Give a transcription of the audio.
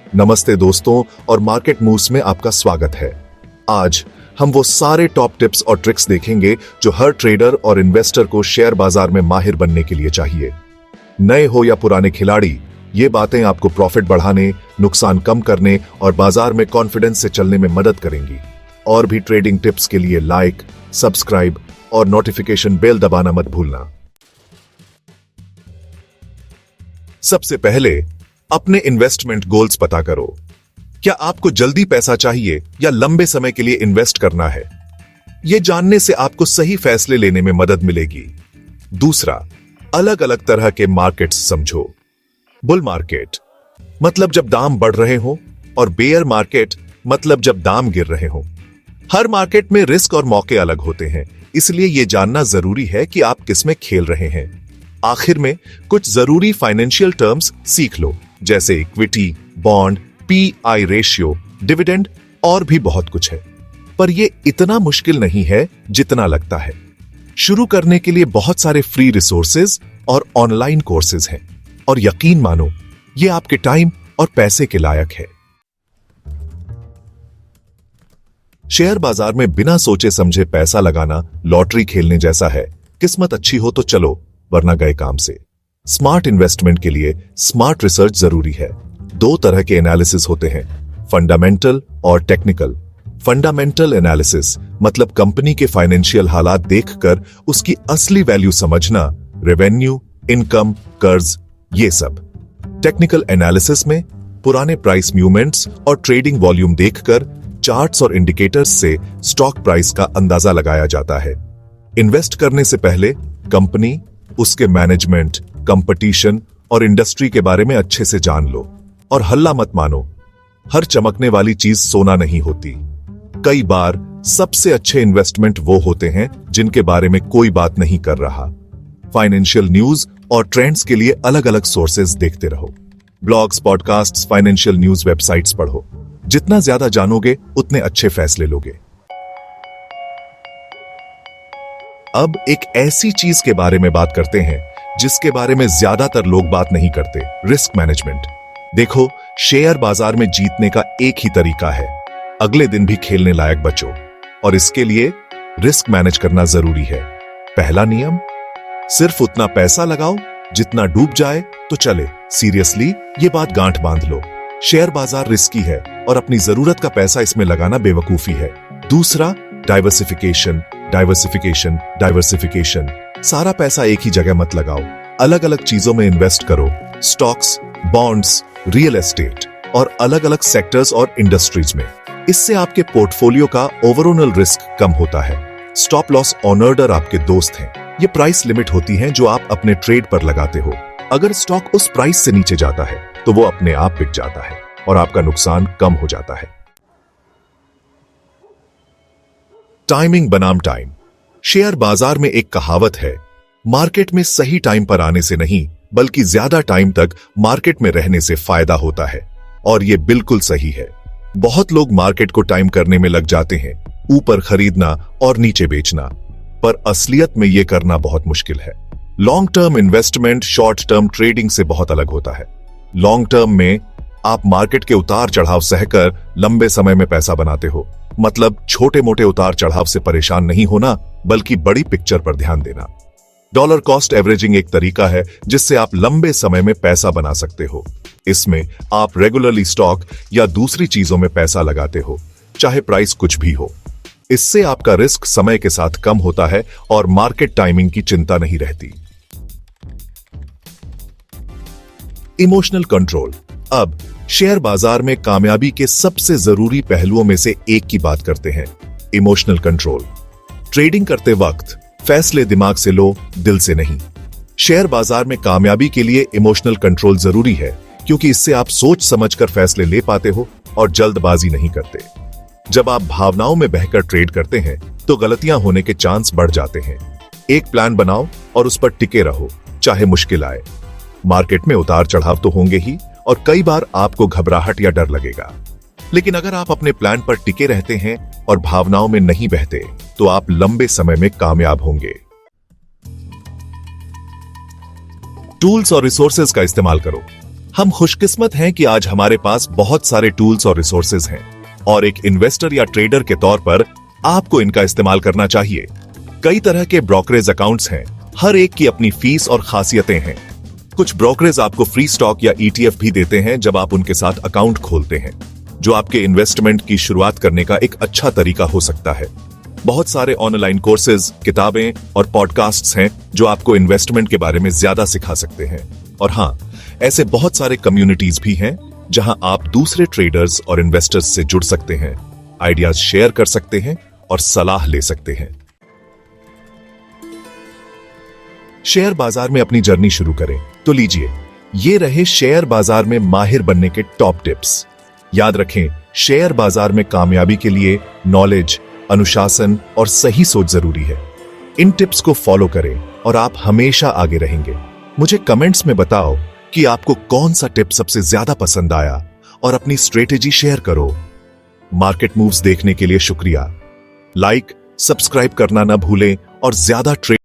नमस्ते दोस्तों और मार्केट मूव्स में आपका स्वागत है। आज हम वो सारे टॉप टिप्स और ट्रिक्स देखेंगे जो हर ट्रेडर और इन्वेस्टर को शेयर बाजार में माहिर बनने के लिए चाहिए। नए हो या पुराने खिलाड़ी, ये बातें आपको प्रॉफिट बढ़ाने, नुकसान कम करने और बाजार में कॉन्फिडेंस से चलने में मदद करेंगी। और भी ट्रेडिंग टिप्स के लिए लाइक, सब्सक्राइब और नोटिफिकेशन बेल दबाना मत भूलना। सबसे पहले अपने इन्वेस्टमेंट गोल्स पता करो। क्या आपको जल्दी पैसा चाहिए या लंबे समय के लिए इन्वेस्ट करना है? यह जानने से आपको सही फैसले लेने में मदद मिलेगी। दूसरा, अलग अलग तरह के मार्केट्स समझो। बुल मार्केट मतलब जब दाम बढ़ रहे हो और बेयर मार्केट मतलब जब दाम गिर रहे हो। हर मार्केट में रिस्क और मौके अलग होते हैं, इसलिए यह जानना जरूरी है कि आप किसमें खेल रहे हैं। आखिर में कुछ जरूरी फाइनेंशियल टर्म्स सीख लो, जैसे equity, bond, pi ratio, dividend और भी बहुत कुछ है। पर यह इतना मुश्किल नहीं है जितना लगता है। शुरू करने के लिए बहुत सारे फ्री रिसोर्सेज और ऑनलाइन कोर्सेज हैं, और यकीन मानो यह आपके टाइम और पैसे के लायक है। शेयर बाजार में बिना सोचे समझे पैसा लगाना लॉटरी खेलने जैसा है। किस्मत अच्छी हो तो चलो, वरना गए काम से। स्मार्ट इन्वेस्टमेंट के लिए स्मार्ट रिसर्च जरूरी है। दो तरह के एनालिसिस होते हैं, फंडामेंटल और टेक्निकल। फंडामेंटल एनालिसिस मतलब कंपनी के फाइनेंशियल हालात देखकर उसकी असली वैल्यू समझना, रेवेन्यू, इनकम, कर्ज, ये सब। टेक्निकल एनालिसिस में पुराने प्राइस मूवमेंट्स और ट्रेडिंग वॉल्यूम देखकर चार्ट्स और इंडिकेटर्स से स्टॉक प्राइस का अंदाजा लगाया जाता है। इन्वेस्ट करने से पहले कंपनी, उसके मैनेजमेंट, कंपटीशन और इंडस्ट्री के बारे में अच्छे से जान लो। और हल्ला मत मानो, हर चमकने वाली चीज सोना नहीं होती। कई बार सबसे अच्छे इन्वेस्टमेंट वो होते हैं जिनके बारे में कोई बात नहीं कर रहा। फाइनेंशियल न्यूज और ट्रेंड्स के लिए अलग अलग सोर्सेज देखते रहो। Blogs, podcasts, financial news websites पढ़ो। जितना ज्यादा जानोगे उतने अच्छे फैसले लोगे। अब एक ऐसी चीज के बारे में बात करते हैं जिसके बारे में ज्यादातर लोग बात नहीं करते, रिस्क मैनेजमेंट। देखो, शेयर बाजार में जीतने का एक ही तरीका है, अगले दिन भी खेलने लायक बचो। और इसके लिए रिस्क मैनेज करना जरूरी है। पहला नियम, सिर्फ उतना पैसा लगाओ जितना डूब जाए तो चले। सीरियसली, ये बात गांठ बांध लो। शेयर बाजार रिस्की है और अपनी जरूरत का पैसा इसमें लगाना बेवकूफी है। दूसरा, डाइवर्सिफिकेशन, डाइवर्सिफिकेशन, डाइवर्सिफिकेशन। सारा पैसा एक ही जगह मत लगाओ, अलग अलग चीजों में इन्वेस्ट करो। स्टॉक्स, बॉन्ड्स, रियल एस्टेट और अलग अलग सेक्टर्स और इंडस्ट्रीज में। इससे आपके पोर्टफोलियो का ओवरऑल रिस्क कम होता है। स्टॉप लॉस ऑनर्डर आपके दोस्त हैं। ये प्राइस लिमिट होती हैं जो आप अपने ट्रेड पर लगाते हो। अगर स्टॉक उस प्राइस से नीचे जाता है तो वो अपने आप बिक जाता है और आपका नुकसान कम हो जाता है। टाइमिंग बनाम टाइम। शेयर बाजार में एक कहावत है, मार्केट में सही टाइम पर आने से नहीं बल्कि ज्यादा टाइम तक मार्केट में रहने से फायदा होता है। और यह बिल्कुल सही है। बहुत लोग मार्केट को टाइम करने में लग जाते हैं, ऊपर खरीदना और नीचे बेचना, पर असलियत में यह करना बहुत मुश्किल है। Long term investment short term trading से बहुत अलग होता है। लॉन्ग टर्म में आप मार्केट के उतार चढ़ाव सहकर लंबे समय में पैसा बनाते हो। मतलब छोटे मोटे उतार चढ़ाव से परेशान नहीं होना, बल्कि बड़ी पिक्चर पर ध्यान देना। डॉलर कॉस्ट एवरेजिंग एक तरीका है जिससे आप लंबे समय में पैसा बना सकते हो। इसमें आप रेगुलरली स्टॉक या दूसरी चीजों में पैसा लगाते हो, चाहे प्राइस कुछ भी हो। इससे आपका रिस्क समय के साथ कम होता है और मार्केट टाइमिंग की चिंता नहीं रहती। Emotional control. अब शेयर बाजार में कामयाबी के सबसे जरूरी पहलुओं में से एक की बात करते हैं, इमोशनल कंट्रोल। ट्रेडिंग करते वक्त फैसले दिमाग से लो, दिल से नहीं। शेयर बाजार में कामयाबी के लिए इमोशनल कंट्रोल जरूरी है, क्योंकि इससे आप सोच समझकर फैसले ले पाते हो और जल्दबाजी नहीं करते। जब आप भावनाओं में बहकर ट्रेड करते हैं तो गलतियां होने के चांस बढ़ जाते हैं। एक प्लान बनाओ और उस पर टिके रहो, चाहे मुश्किल आए। मार्केट में उतार चढ़ाव तो होंगे ही और कई बार आपको घबराहट या डर लगेगा, लेकिन अगर आप अपने प्लान पर टिके रहते हैं और भावनाओं में नहीं बहते तो आप लंबे समय में कामयाब होंगे। टूल्स और रिसोर्सेज का इस्तेमाल करो। हम खुशकिस्मत हैं कि आज हमारे पास बहुत सारे टूल्स और रिसोर्सेज हैं और एक इन्वेस्टर या ट्रेडर के तौर पर आपको इनका इस्तेमाल करना चाहिए। कई तरह के ब्रोकरेज अकाउंट्स हैं, हर एक की अपनी फीस और खासियतें हैं। कुछ ब्रोकरेज आपको फ्री स्टॉक या ETF भी देते हैं जब आप उनके साथ अकाउंट खोलते हैं, जो आपके इन्वेस्टमेंट की शुरुआत करने का एक अच्छा तरीका हो सकता है। बहुत सारे ऑनलाइन कोर्सेज, किताबें और पॉडकास्ट्स हैं जो आपको इन्वेस्टमेंट के बारे में ज्यादा सिखा सकते हैं। और हाँ, ऐसे बहुत सारे कम्युनिटीज भी हैं जहां आप दूसरे ट्रेडर्स और इन्वेस्टर्स से जुड़ सकते हैं, आइडियाज शेयर कर सकते हैं और सलाह ले सकते हैं। शेयर बाजार में अपनी जर्नी शुरू करें तो लीजिए, ये रहे शेयर बाजार में माहिर बनने के टॉप टिप्स। याद रखें, शेयर बाजार में कामयाबी के लिए नॉलेज, अनुशासन और सही सोच जरूरी है। इन टिप्स को फॉलो करें और आप हमेशा आगे रहेंगे। मुझे कमेंट्स में बताओ कि आपको कौन सा टिप सबसे ज्यादा पसंद आया और अपनी स्ट्रेटेजी शेयर करो। मार्केट मूव्स देखने के लिए शुक्रिया। लाइक, सब्सक्राइब करना ना भूलें और ज्यादा ट्रेड